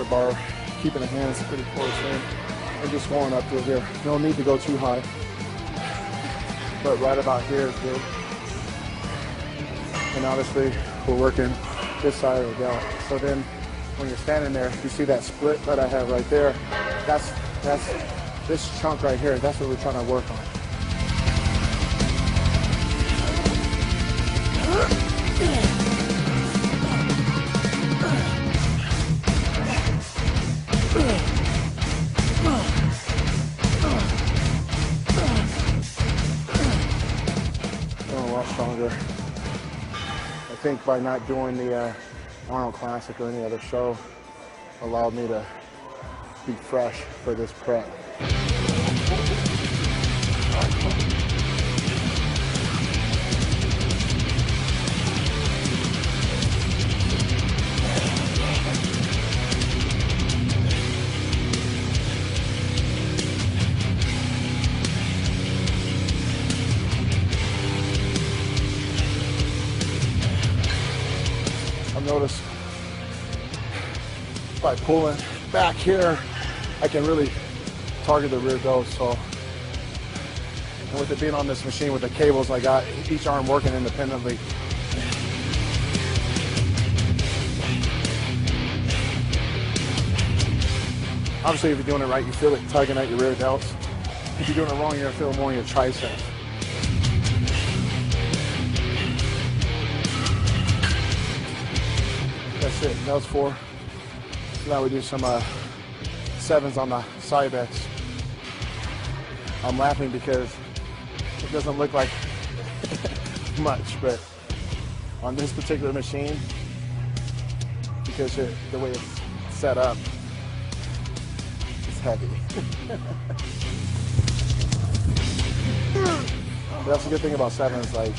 bar, keeping the hands pretty close in, and just going up through here. No need to go too high, but right about here is good. And obviously, we're working this side of the delt. So then, when you're standing there, you see that split that I have right there. That's this chunk right here. That's what we're trying to work on. Feeling a lot stronger. I think by not doing the Arnold Classic or any other show allowed me to be fresh for this prep. I've noticed by pulling back here, I can really target the rear delt. So, and with it being on this machine with the cables, I got each arm working independently. Obviously, if you're doing it right, you feel it tugging at your rear delts. If you're doing it wrong, you're gonna feel it more in your triceps. That's it. That was 4. So now we do some 7s on the side bends. I'm laughing because it doesn't look like much, but on this particular machine, because the way it's set up, it's heavy. But that's the good thing about 7s. Like,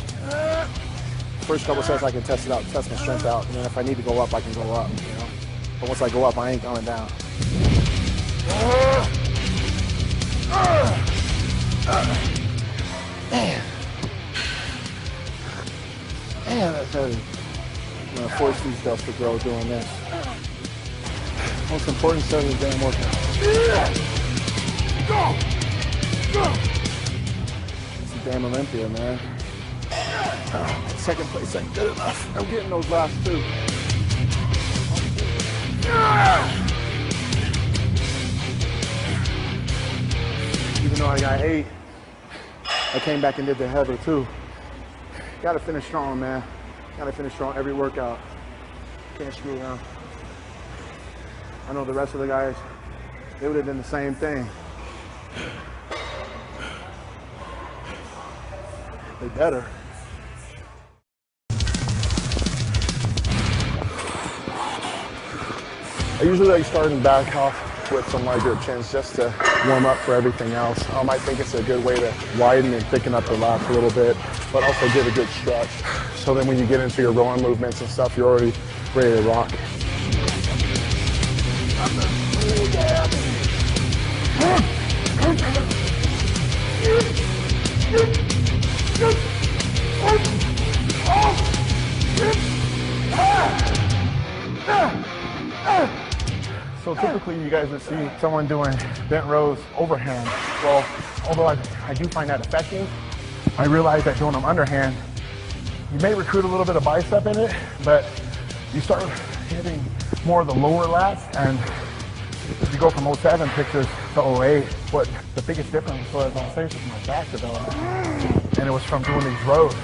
first couple sets I can test it out, test my strength out, and then if I need to go up, I can go up, you know? But once I go up, I ain't going down. Man. Man, that's heavy. I'm gonna force these delts to grow doing this. Most important set of the damn workout. It's a damn Olympia, man. Second place ain't good enough. I'm getting those last 2. Even though I got 8, I came back and did the heavy too. Gotta finish strong, man. Gotta finish strong every workout. Can't screw around. I know the rest of the guys, they would have done the same thing. They better. I usually like starting back off with some larger chins just to warm up for everything else. I think it's a good way to widen and thicken up the lats a little bit, but also get a good stretch. So then when you get into your rowing movements and stuff, you're already ready to rock. So typically you guys would see someone doing bent rows overhand. Well, although I do find that effective, I realize that doing them underhand, you may recruit a little bit of bicep in it, but you start hitting more of the lower lats, and if you go from 07 pictures to 08, what the biggest difference was on stage was my back development, and it was from doing these rows.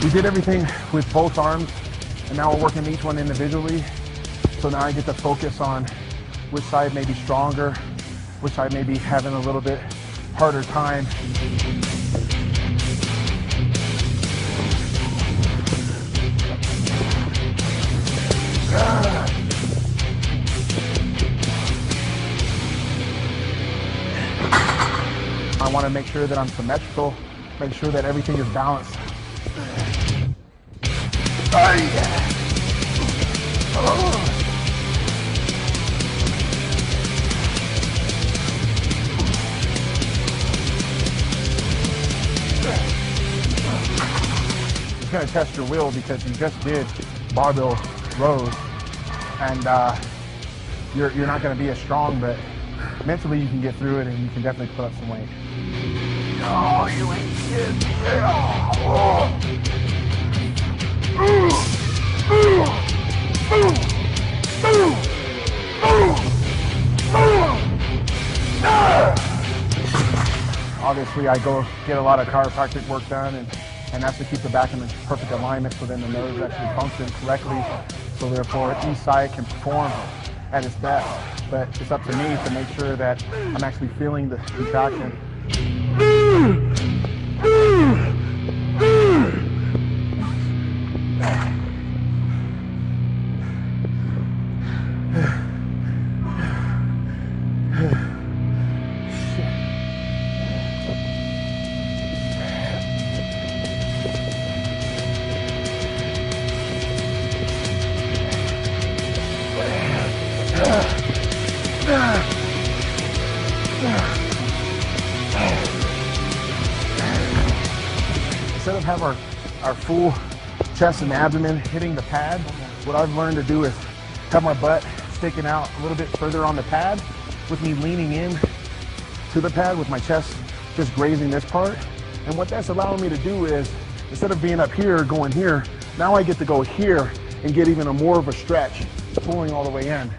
We did everything with both arms, and now we're working each one individually. So now I get to focus on which side may be stronger, which side may be having a little bit harder time. I want to make sure that I'm symmetrical, make sure that everything is balanced. It's going to test your will because you just did barbell rows, and you're not going to be as strong, but mentally you can get through it and you can definitely put up some weight. Oh, you ain't shit. Obviously, I go get a lot of chiropractic work done, and that's to keep the back in the perfect alignment so then the nerves actually function correctly, so therefore each side can perform at its best. But it's up to me to make sure that I'm actually feeling the contraction. Instead of having our full chest and abdomen hitting the pad, what I've learned to do is have my butt sticking out a little bit further on the pad, with me leaning in to the pad with my chest just grazing this part. And what that's allowing me to do is, instead of being up here, going here, now I get to go here and get even more of a stretch, pulling all the way in.